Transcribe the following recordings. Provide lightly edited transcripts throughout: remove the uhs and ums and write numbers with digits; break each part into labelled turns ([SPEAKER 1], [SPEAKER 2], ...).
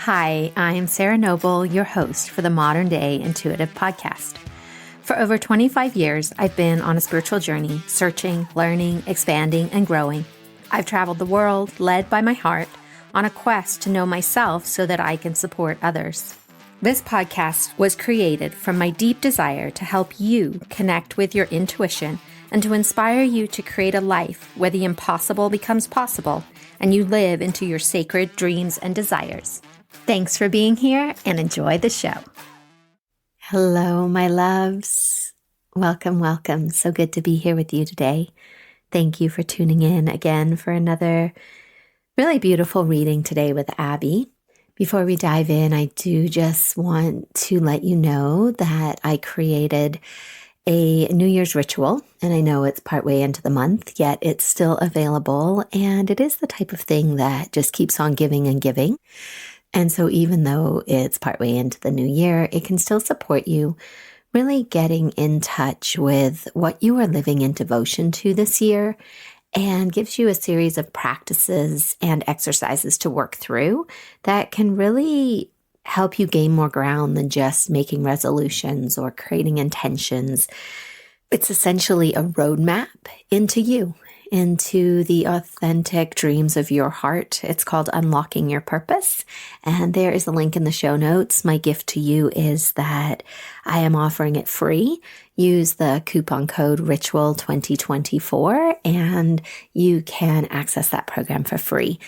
[SPEAKER 1] Hi, I'm Sarah Noble, your host for the Modern Day Intuitive Podcast. For over 25 years, I've been on a spiritual journey, searching, learning, expanding, and growing. I've traveled the world, led by my heart, on a quest to know myself so that I can support others. This podcast was created from my deep desire to help you connect with your intuition and to inspire you to create a life where the impossible becomes possible and you live into your sacred dreams and desires. Thanks for being here and enjoy the show. Hello, my loves. Welcome, welcome. So good to be here with you today. Thank you for tuning in again for another really beautiful reading today with Abby. Before we dive in, I do just want to let you know that I created a New Year's ritual, and I know it's partway into the month, yet it's still available, and it is the type of thing that just keeps on giving and giving. And so even though it's partway into the new year, it can still support you really getting in touch with what you are living in devotion to this year, and gives you a series of practices and exercises to work through that can really help you gain more ground than just making resolutions or creating intentions. It's essentially a roadmap into you, into the authentic dreams of your heart. It's called Unlocking Your Purpose. And there is a link in the show notes. My gift to you is that I am offering it free. Use the coupon code RITUAL2024 and you can access that program for free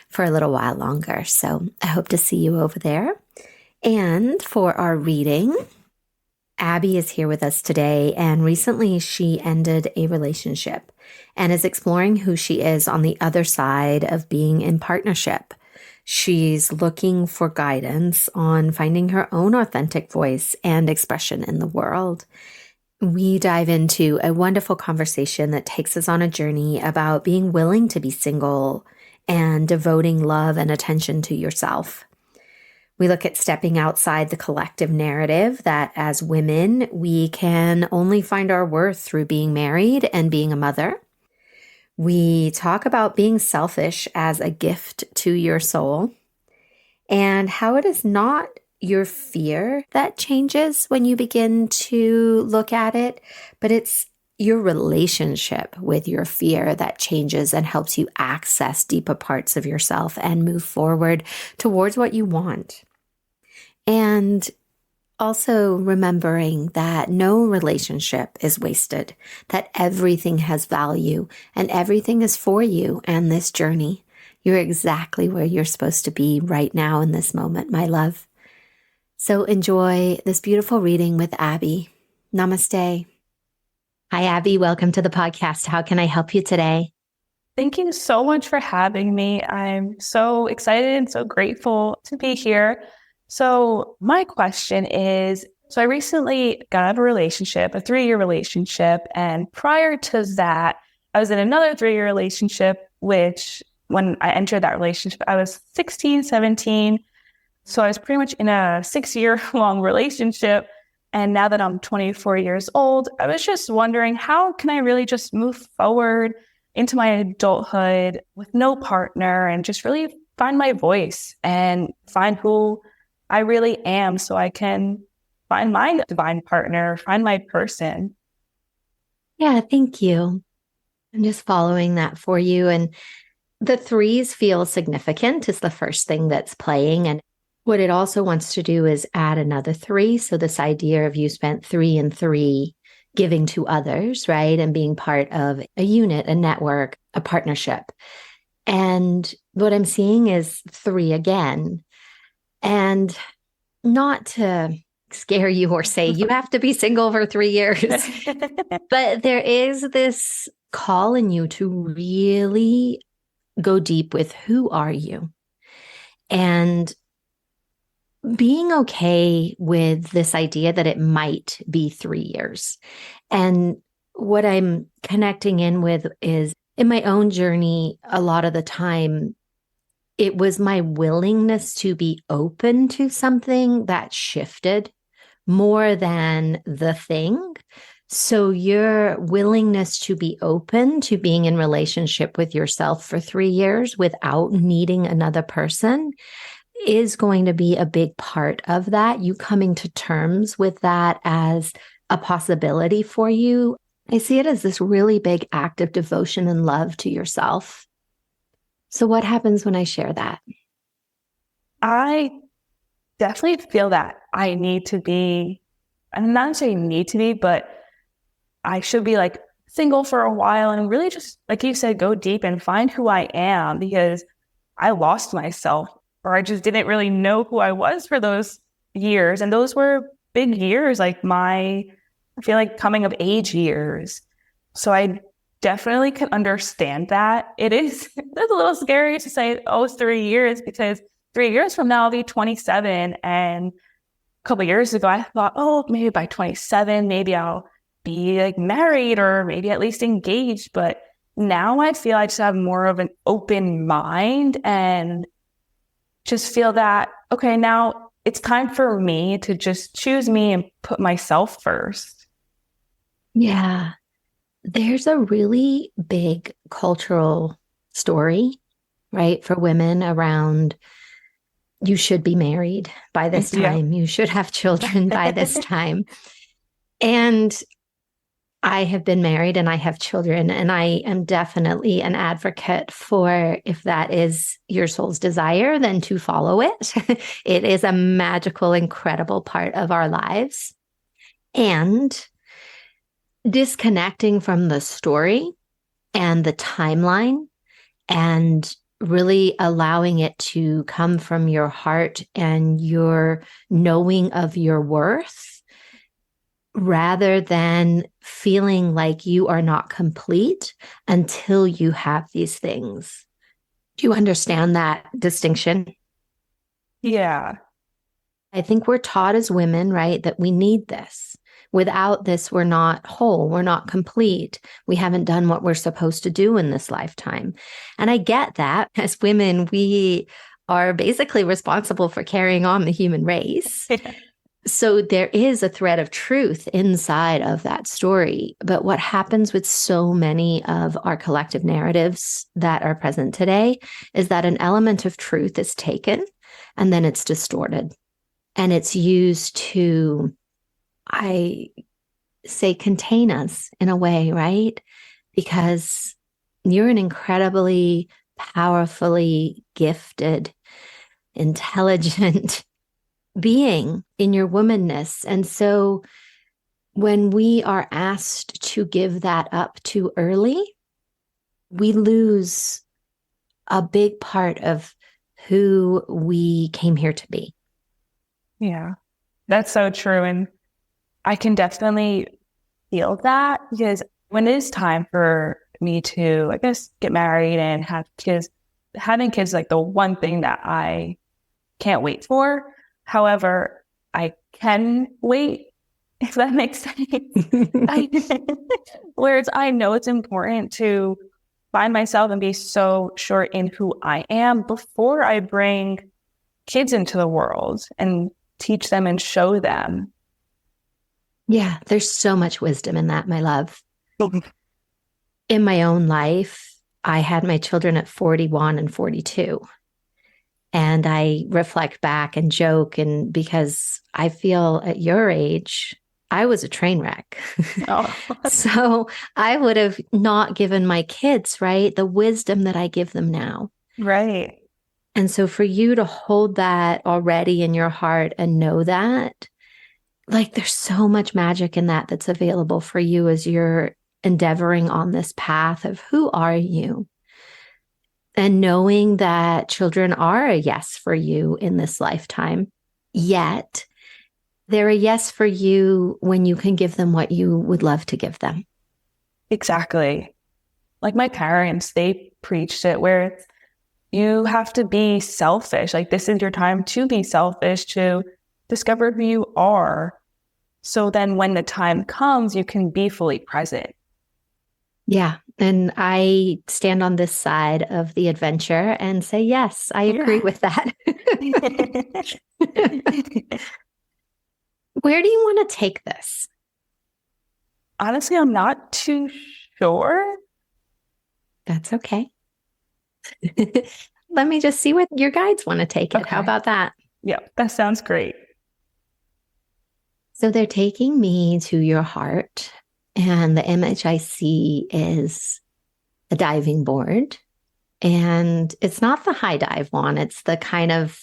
[SPEAKER 1] for a little while longer. So I hope to see you over there. And for our reading, Abby is here with us today, and recently she ended a relationship and is exploring who she is on the other side of being in partnership. She's looking for guidance on finding her own authentic voice and expression in the world. We dive into a wonderful conversation that takes us on a journey about being willing to be single and devoting love and attention to yourself. We look at stepping outside the collective narrative that as women, we can only find our worth through being married and being a mother. We talk about being selfish as a gift to your soul and how it is not your fear that changes when you begin to look at it, but it's your relationship with your fear that changes and helps you access deeper parts of yourself and move forward towards what you want. And also remembering that no relationship is wasted, that everything has value and everything is for you and this journey. You're exactly where you're supposed to be right now in this moment, my love. So enjoy this beautiful reading with Abby. Namaste. Hi, Abby. Welcome to the podcast. How can I help you today?
[SPEAKER 2] Thank you so much for having me. I'm so excited and so grateful to be here. So my question is, I recently got out of a relationship, a 3-year relationship. And prior to that, I was in another 3-year relationship, which when I entered that relationship, I was 16, 17. So I was pretty much in a 6-year long relationship. And now that I'm 24 years old, I was just wondering, how can I really just move forward into my adulthood with no partner and just really find my voice and find who I really am so I can find my divine partner, find my person?
[SPEAKER 1] Yeah, thank you. I'm just following that for you. And the 3s feel significant is the first thing that's playing. And what it also wants to do is add another 3. So this idea of you spent 3 and 3 giving to others, right? And being part of a unit, a network, a partnership. And what I'm seeing is 3 again. And not to scare you or say you have to be single for 3 years, but there is this call in you to really go deep with who are you? And being okay with this idea that it might be 3 years. And what I'm connecting in with is in my own journey, a lot of the time, it was my willingness to be open to something that shifted more than the thing. So your willingness to be open to being in relationship with yourself for 3 years without needing another person is going to be a big part of that. You coming to terms with that as a possibility for you. I see it as this really big act of devotion and love to yourself. So, what happens when I share that?
[SPEAKER 2] I definitely feel that I need to be, I'm not saying need to be, but I should be like single for a while and really just, like you said, go deep and find who I am, because I lost myself, or I just didn't really know who I was for those years. And those were big years, like I feel like coming of age years. So I definitely can understand that. It's a little scary to say, oh, it's 3 years, because 3 years from now I'll be 27. And a couple of years ago, I thought, oh, maybe by 27, maybe I'll be like married or maybe at least engaged. But now I feel I just have more of an open mind and just feel that, okay, now it's time for me to just choose me and put myself first.
[SPEAKER 1] Yeah. There's a really big cultural story, right, for women around you should be married by this
[SPEAKER 2] Yeah.
[SPEAKER 1] time. You should have children by this time. And I have been married and I have children, and I am definitely an advocate for, if that is your soul's desire, then to follow it. It is a magical, incredible part of our lives. And disconnecting from the story and the timeline and really allowing it to come from your heart and your knowing of your worth, rather than feeling like you are not complete until you have these things. Do you understand that distinction?
[SPEAKER 2] Yeah.
[SPEAKER 1] I think we're taught as women, right, that we need this. Without this, we're not whole. We're not complete. We haven't done what we're supposed to do in this lifetime. And I get that. As women, we are basically responsible for carrying on the human race. So there is a thread of truth inside of that story. But what happens with so many of our collective narratives that are present today is that an element of truth is taken and then it's distorted. And it's used to, I say, contain us in a way, right? Because you're an incredibly powerfully gifted, intelligent being in your womanness. And so when we are asked to give that up too early, we lose a big part of who we came here to be.
[SPEAKER 2] Yeah, that's so true. And I can definitely feel that, because when it is time for me to, I guess, get married and have kids, having kids is like the one thing that I can't wait for. However, I can wait, if that makes sense. Whereas I know it's important to find myself and be so sure in who I am before I bring kids into the world and teach them and show them.
[SPEAKER 1] Yeah, there's so much wisdom in that, my love. In my own life, I had my children at 41 and 42. And I reflect back and joke, and because I feel at your age, I was a train wreck.
[SPEAKER 2] Oh.
[SPEAKER 1] So I would have not given my kids, right, the wisdom that I give them now.
[SPEAKER 2] Right.
[SPEAKER 1] And so for you to hold that already in your heart and know that, like, there's so much magic in that that's available for you as you're endeavoring on this path of who are you? And knowing that children are a yes for you in this lifetime, yet they're a yes for you when you can give them what you would love to give them.
[SPEAKER 2] Exactly. Like my parents, they preached it where you have to be selfish. Like, this is your time to be selfish, to discover who you are. So then when the time comes, you can be fully present.
[SPEAKER 1] Yeah. And I stand on this side of the adventure and say, yes, I agree with that. Where do you want to take this?
[SPEAKER 2] Honestly, I'm not too sure.
[SPEAKER 1] That's okay. let me just see what your guides want to take it.
[SPEAKER 2] Okay.
[SPEAKER 1] How about that?
[SPEAKER 2] Yeah, that sounds great.
[SPEAKER 1] So they're taking me to your heart, and the image I see is a diving board. And it's not the high dive one. It's the kind of,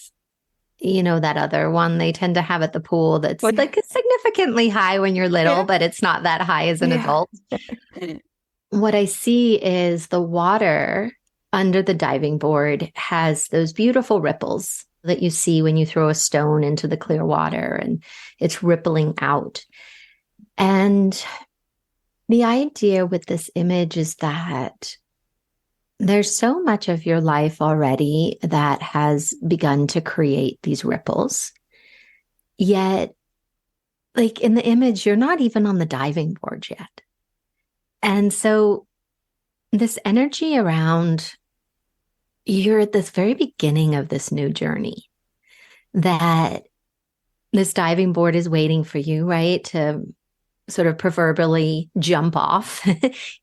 [SPEAKER 1] that other one they tend to have at the pool that's like significantly high when you're little, but it's not that high as an adult. What I see is the water under the diving board has those beautiful ripples that you see when you throw a stone into the clear water, and it's rippling out. And the idea with this image is that there's so much of your life already that has begun to create these ripples. Yet, like in the image, you're not even on the diving board yet. And so this energy around you're at this very beginning of this new journey, that this diving board is waiting for you, right? To sort of proverbially jump off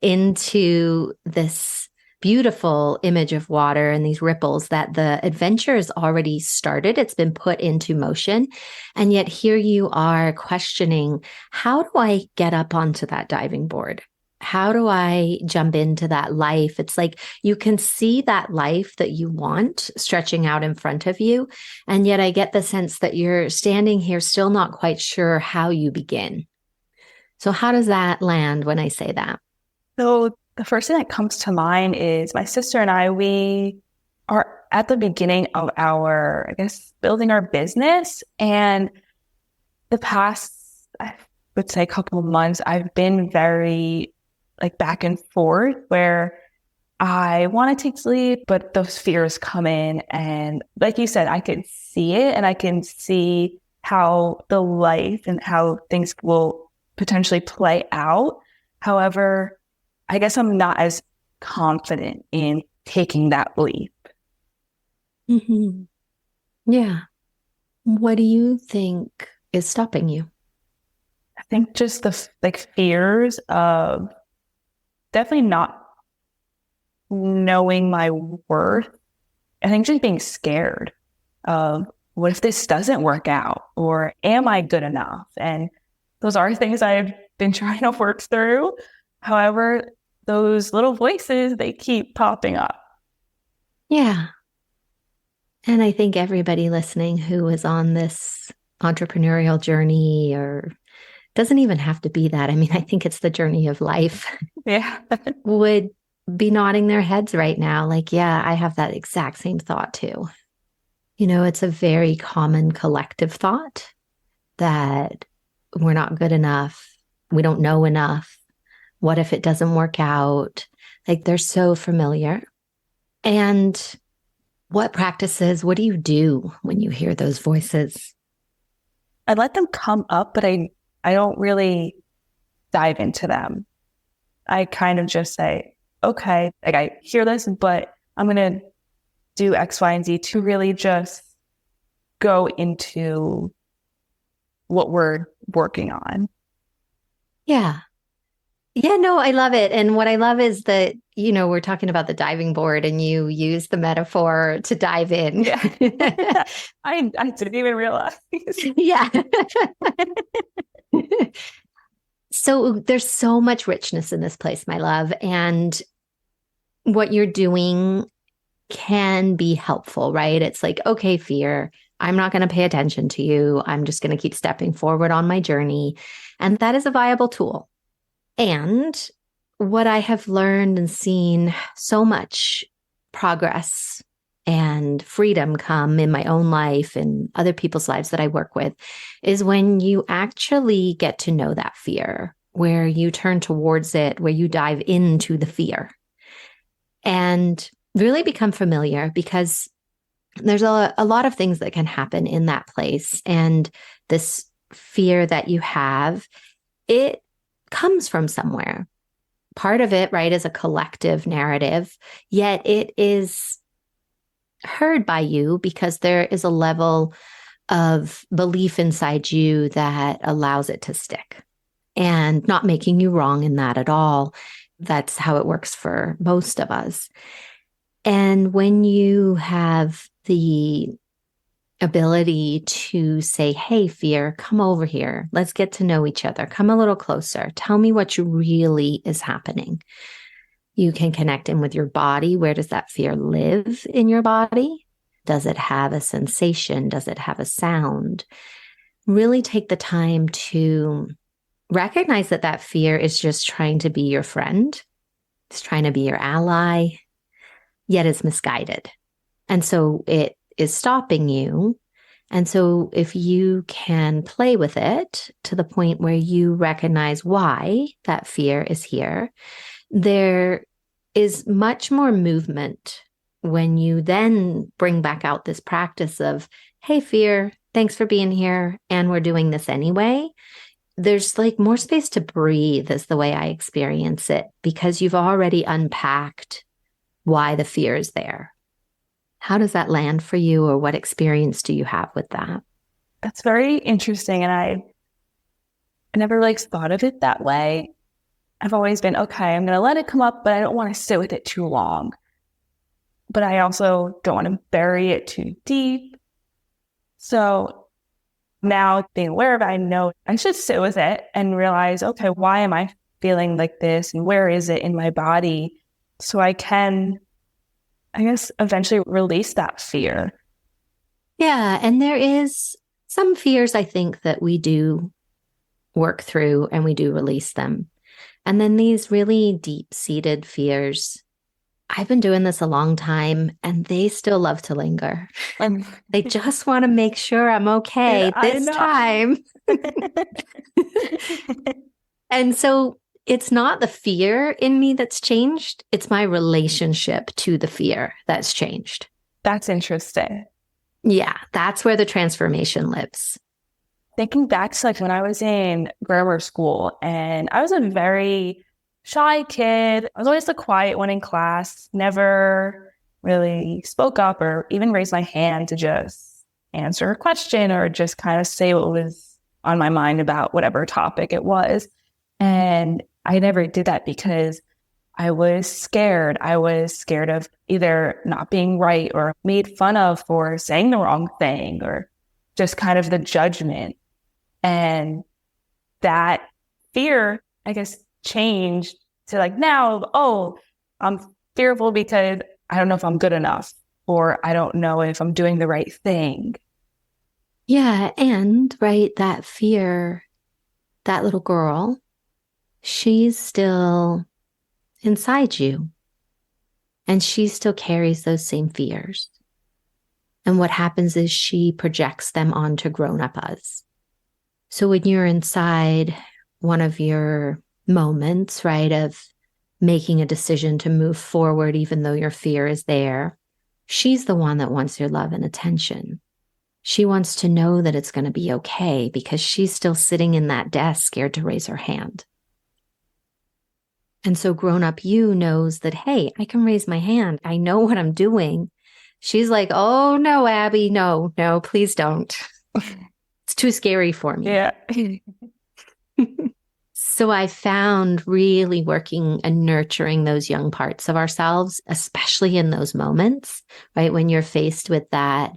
[SPEAKER 1] into this beautiful image of water and these ripples, that the adventure has already started. It's been put into motion. And yet here you are questioning, how do I get up onto that diving board? How do I jump into that life? It's like you can see that life that you want stretching out in front of you. And yet I get the sense that you're standing here still not quite sure how you begin. So how does that land when I say that?
[SPEAKER 2] So the first thing that comes to mind is my sister and I, we are at the beginning of our, building our business. And the past, I would say, couple of months, I've been very back and forth, where I want to take the lead, but those fears come in. And like you said, I can see it, and I can see how the life and how things will potentially play out. However, I guess I'm not as confident in taking that leap.
[SPEAKER 1] Mm-hmm. Yeah. What do you think is stopping you?
[SPEAKER 2] I think just the fears of definitely not knowing my worth. I think just being scared of, what if this doesn't work out, or am I good enough? And those are things I've been trying to work through. However, those little voices, they keep popping up.
[SPEAKER 1] Yeah. And I think everybody listening who is on this entrepreneurial journey, or doesn't even have to be that, I mean, I think it's the journey of life, would be nodding their heads right now. Like, yeah, I have that exact same thought too. It's a very common collective thought that we're not good enough. We don't know enough. What if it doesn't work out? Like, they're so familiar. And what do you do when you hear those voices?
[SPEAKER 2] I let them come up, but I don't really dive into them. I kind of just say, okay, I hear this, but I'm going to do X, Y, and Z to really just go into what we're working on.
[SPEAKER 1] Yeah. Yeah, no, I love it. And what I love is that, we're talking about the diving board, and you use the metaphor to dive in.
[SPEAKER 2] Yeah. I didn't even realize.
[SPEAKER 1] Yeah. So there's so much richness in this place, my love. And what you're doing can be helpful, right? It's like, okay, fear, I'm not going to pay attention to you. I'm just going to keep stepping forward on my journey. And that is a viable tool. And what I have learned and seen so much progress and freedom come in my own life and other people's lives that I work with is when you actually get to know that fear, where you turn towards it, where you dive into the fear and really become familiar, because there's a lot of things that can happen in that place. And this fear that you have, it comes from somewhere. Part of it, right, is a collective narrative, yet it is heard by you because there is a level of belief inside you that allows it to stick, and not making you wrong in that at all. That's how it works for most of us. And when you have the ability to say, hey, fear, come over here. Let's get to know each other. Come a little closer. Tell me what really is happening. You can connect in with your body. Where does that fear live in your body? Does it have a sensation? Does it have a sound? Really take the time to recognize that that fear is just trying to be your friend. It's trying to be your ally, yet it's misguided. And so it is stopping you. And so if you can play with it to the point where you recognize why that fear is here, there is much more movement when you then bring back out this practice of, hey, fear, thanks for being here. And we're doing this anyway. There's like more space to breathe is the way I experience it, because you've already unpacked why the fear is there. How does that land for you, or what experience do you have with that?
[SPEAKER 2] That's very interesting. And I never like thought of it that way. I've always been, okay, I'm going to let it come up, but I don't want to sit with it too long. But I also don't want to bury it too deep. So now being aware of it, I know I should sit with it and realize, okay, why am I feeling like this? And where is it in my body? So I can, I guess, eventually release that fear.
[SPEAKER 1] Yeah. And there is some fears, I think, that we do work through and we do release them. And then these really deep-seated fears, I've been doing this a long time and they still love to linger.
[SPEAKER 2] And
[SPEAKER 1] They just want to make sure I'm okay this time. And so it's not the fear in me that's changed. It's my relationship to the fear that's changed.
[SPEAKER 2] That's interesting.
[SPEAKER 1] Yeah, that's where the transformation lives.
[SPEAKER 2] Thinking back to like when I was in grammar school, and I was a very shy kid. I was always the quiet one in class, never really spoke up or even raised my hand to just answer a question or just kind of say what was on my mind about whatever topic it was. And I never did that because I was scared. I was scared of either not being right or made fun of for saying the wrong thing, or just kind of the judgment. And that fear, I guess, changed to like now, oh, I'm fearful because I don't know if I'm good enough, or I don't know if I'm doing the right thing.
[SPEAKER 1] Yeah. And right, that fear, that little girl, she's still inside you. And she still carries those same fears. And what happens is she projects them onto grown-up us. So when you're inside one of your moments, right, of making a decision to move forward, even though your fear is there, she's the one that wants your love and attention. She wants to know that it's going to be okay because she's still sitting in that desk, scared to raise her hand. And so grown-up you knows that, hey, I can raise my hand. I know what I'm doing. She's like, oh, no, Abby, no, please don't. It's too scary for me.
[SPEAKER 2] Yeah.
[SPEAKER 1] So I found really working and nurturing those young parts of ourselves, especially in those moments, right? When you're faced with that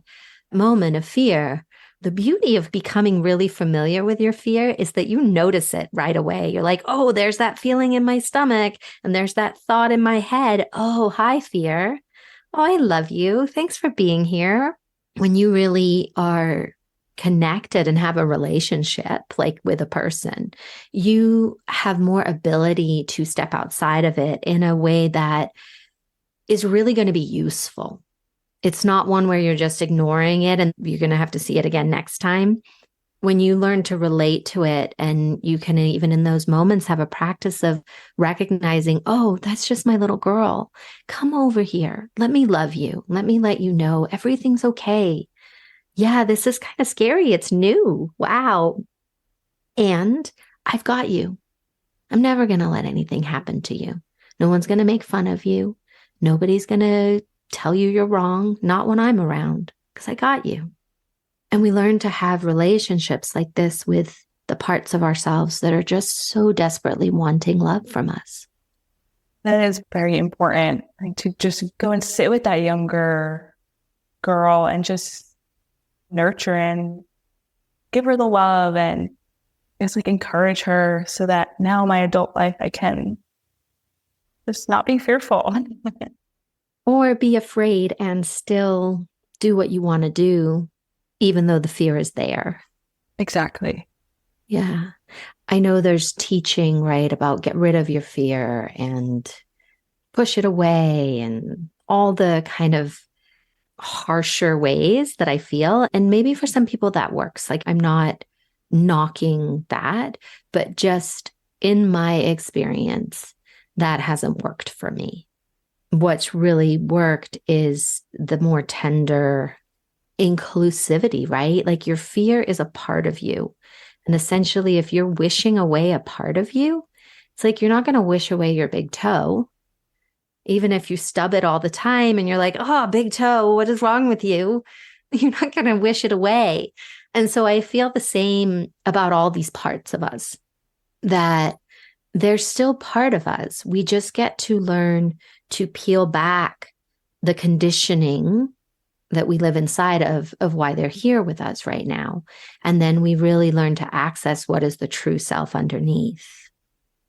[SPEAKER 1] moment of fear, the beauty of becoming really familiar with your fear is that you notice it right away. You're like, oh, there's that feeling in my stomach and there's that thought in my head. Oh, hi, fear. Oh, I love you. Thanks for being here. When you really are connected and have a relationship like with a person, you have more ability to step outside of it in a way that is really going to be useful. It's not one where you're just ignoring it and you're going to have to see it again next time. When you learn to relate to it, and you can even in those moments have a practice of recognizing, oh, that's just my little girl. Come over here. Let me love you. Let me let you know everything's okay. Yeah, this is kind of scary. It's new. Wow. And I've got you. I'm never going to let anything happen to you. No one's going to make fun of you. Nobody's going to tell you you're wrong. Not when I'm around, because I got you. And we learn to have relationships like this with the parts of ourselves that are just so desperately wanting love from us.
[SPEAKER 2] That is very important, like, to just go and sit with that younger girl and just nurture and give her the love and just like encourage her so that now in my adult life, I can just not be fearful.
[SPEAKER 1] Or be afraid and still do what you want to do, even though the fear is there.
[SPEAKER 2] Exactly.
[SPEAKER 1] Yeah. I know there's teaching, right, about get rid of your fear and push it away and all the kind of harsher ways that I feel. And maybe for some people that works. Like I'm not knocking that, but just in my experience, that hasn't worked for me. What's really worked is the more tender inclusivity, right? Like your fear is a part of you. And essentially, if you're wishing away a part of you, it's like you're not going to wish away your big toe. Even if you stub it all the time and you're like, oh, big toe, what is wrong with you? You're not going to wish it away. And so I feel the same about all these parts of us, that they're still part of us. We just get to learn to peel back the conditioning that we live inside of why they're here with us right now. And then we really learn to access what is the true self underneath.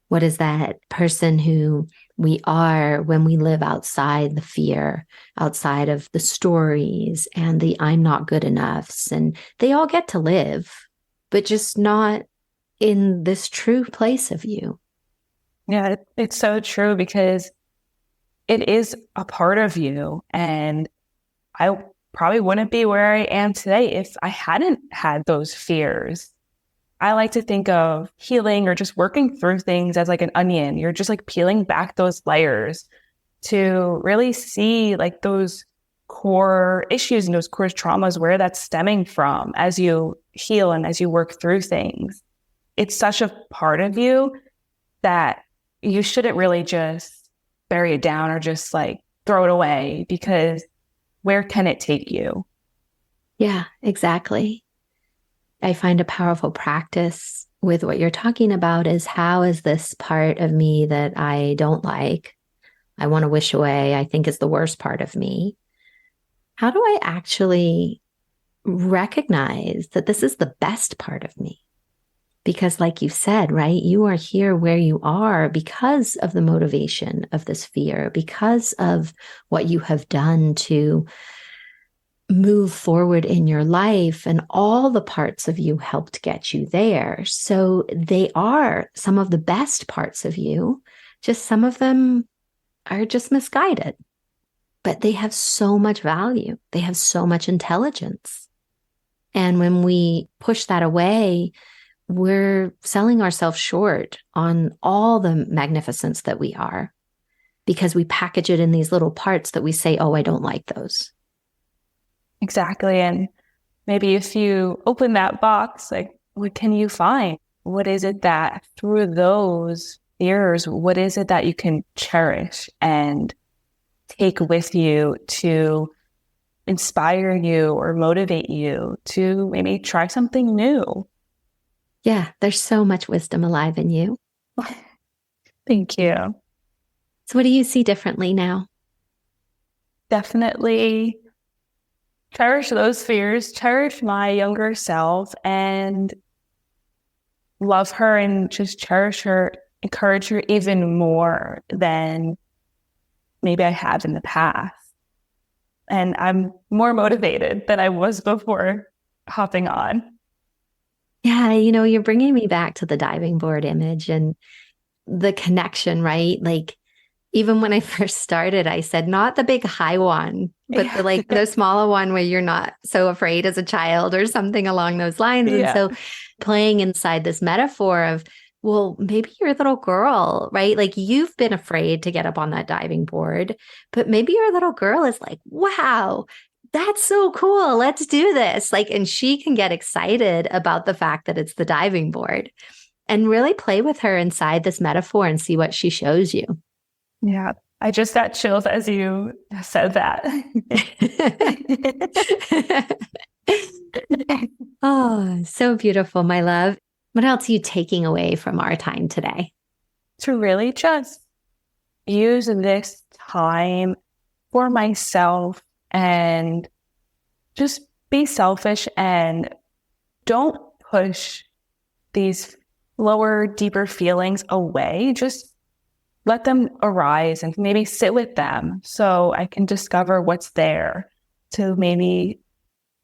[SPEAKER 1] What is that person who we are when we live outside the fear, outside of the stories and the I'm not good enoughs. And they all get to live, but just not in this true place of you.
[SPEAKER 2] Yeah, it's so true because it is a part of you. And I probably wouldn't be where I am today if I hadn't had those fears. I like to think of healing or just working through things as like an onion. You're just like peeling back those layers to really see like those core issues and those core traumas, where that's stemming from as you heal and as you work through things. It's such a part of you that you shouldn't really just bury it down or just like throw it away, because where can it take you?
[SPEAKER 1] Yeah, exactly. I find a powerful practice with what you're talking about is, how is this part of me that I don't like, I want to wish away, I think is the worst part of me? How do I actually recognize that this is the best part of me? Because like you said, right, you are here where you are because of the motivation of this fear, because of what you have done to move forward in your life, and all the parts of you helped get you there. So they are some of the best parts of you. Just some of them are just misguided, but they have so much value. They have so much intelligence. And when we push that away, we're selling ourselves short on all the magnificence that we are, because we package it in these little parts that we say, oh, I don't like those.
[SPEAKER 2] Exactly. And maybe if you open that box, like, what can you find? What is it that through those fears, what is it that you can cherish and take with you to inspire you or motivate you to maybe try something new?
[SPEAKER 1] Yeah, there's so much wisdom alive in you.
[SPEAKER 2] Thank you.
[SPEAKER 1] So what do you see differently now?
[SPEAKER 2] Definitely cherish those fears, cherish my younger self, and love her and just cherish her, encourage her even more than maybe I have in the past. And I'm more motivated than I was before hopping on.
[SPEAKER 1] Yeah, you're bringing me back to the diving board image and the connection, right? Like, even when I first started, I said, not the big high one, but the smaller one where you're not so afraid as a child or something along those lines. And so playing inside this metaphor of, well, maybe you're a little girl, right? Like you've been afraid to get up on that diving board, but maybe your little girl is like, wow, that's so cool. Let's do this. Like, and she can get excited about the fact that it's the diving board, and really play with her inside this metaphor and see what she shows you.
[SPEAKER 2] Yeah. I just got chills as you said that.
[SPEAKER 1] Oh, so beautiful, my love. What else are you taking away from our time today?
[SPEAKER 2] To really just use this time for myself and just be selfish and don't push these lower, deeper feelings away. Just let them arise and maybe sit with them so I can discover what's there to maybe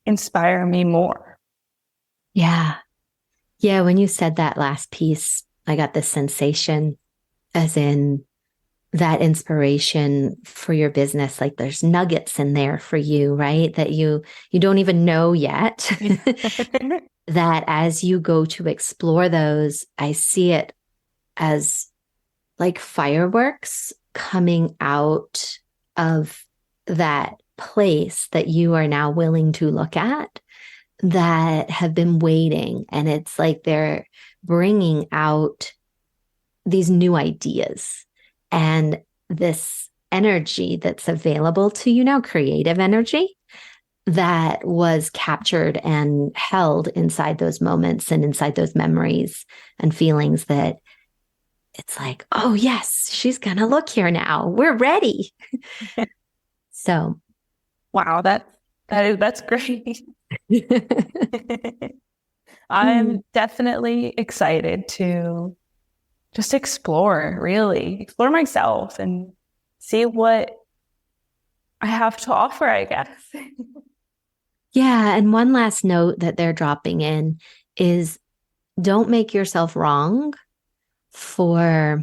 [SPEAKER 2] inspire me more.
[SPEAKER 1] Yeah. Yeah. When you said that last piece, I got this sensation as in that inspiration for your business. Like there's nuggets in there for you, right? That you don't even know yet. That as you go to explore those, I see it as like fireworks coming out of that place that you are now willing to look at, that have been waiting. And it's like they're bringing out these new ideas and this energy that's available to you now, creative energy that was captured and held inside those moments and inside those memories and feelings, that it's like, oh yes, she's going to look here now. We're ready. So,
[SPEAKER 2] wow, that's great. I'm definitely excited to just explore myself and see what I have to offer, I guess.
[SPEAKER 1] Yeah. And one last note that they're dropping in is don't make yourself wrong for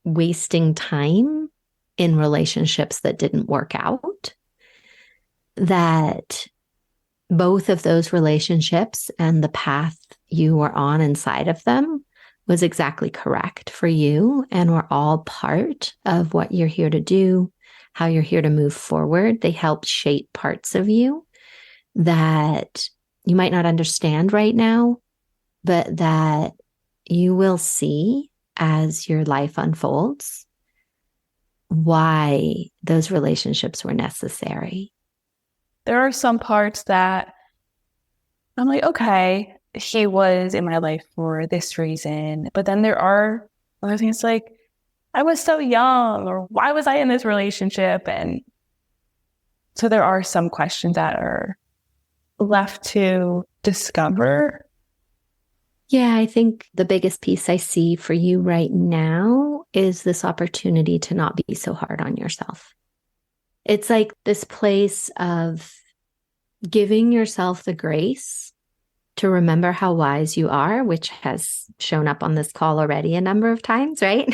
[SPEAKER 1] wasting time in relationships that didn't work out. That both of those relationships and the path you were on inside of them was exactly correct for you and were all part of what you're here to do, how you're here to move forward. They helped shape parts of you that you might not understand right now, but that you will see as your life unfolds why those relationships were necessary.
[SPEAKER 2] There are some parts that I'm like, okay, he was in my life for this reason. But then there are other things like, I was so young, or why was I in this relationship? And so there are some questions that are left to discover.
[SPEAKER 1] Yeah, I think the biggest piece I see for you right now is this opportunity to not be so hard on yourself. It's like this place of giving yourself the grace to remember how wise you are, which has shown up on this call already a number of times, right?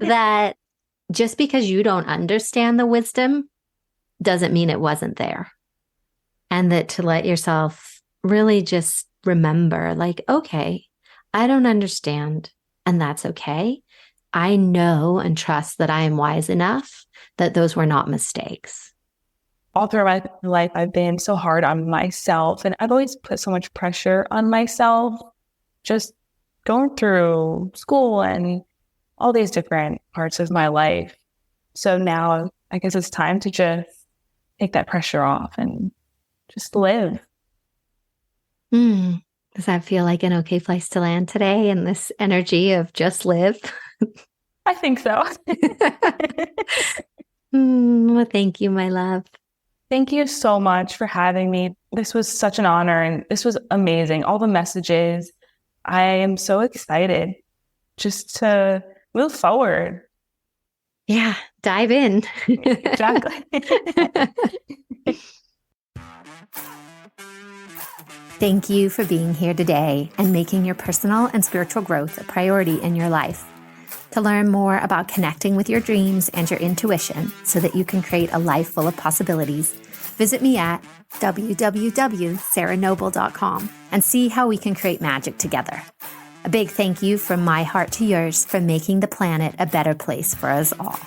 [SPEAKER 1] That just because you don't understand the wisdom doesn't mean it wasn't there. And that to let yourself really just remember, like, okay, I don't understand, and that's okay. I know and trust that I am wise enough that those were not mistakes.
[SPEAKER 2] All throughout my life, I've been so hard on myself, and I've always put so much pressure on myself, just going through school and all these different parts of my life. So now I guess it's time to just take that pressure off and just live.
[SPEAKER 1] Does that feel like an okay place to land today in this energy of just live?
[SPEAKER 2] I think so.
[SPEAKER 1] Well, thank you, my love.
[SPEAKER 2] Thank you so much for having me. This was such an honor, and this was amazing. All the messages. I am so excited just to move forward.
[SPEAKER 1] Yeah, dive in.
[SPEAKER 2] Exactly.
[SPEAKER 1] Thank you for being here today and making your personal and spiritual growth a priority in your life. To learn more about connecting with your dreams and your intuition so that you can create a life full of possibilities, visit me at www.sarahnoble.com and see how we can create magic together. A big thank you from my heart to yours for making the planet a better place for us all.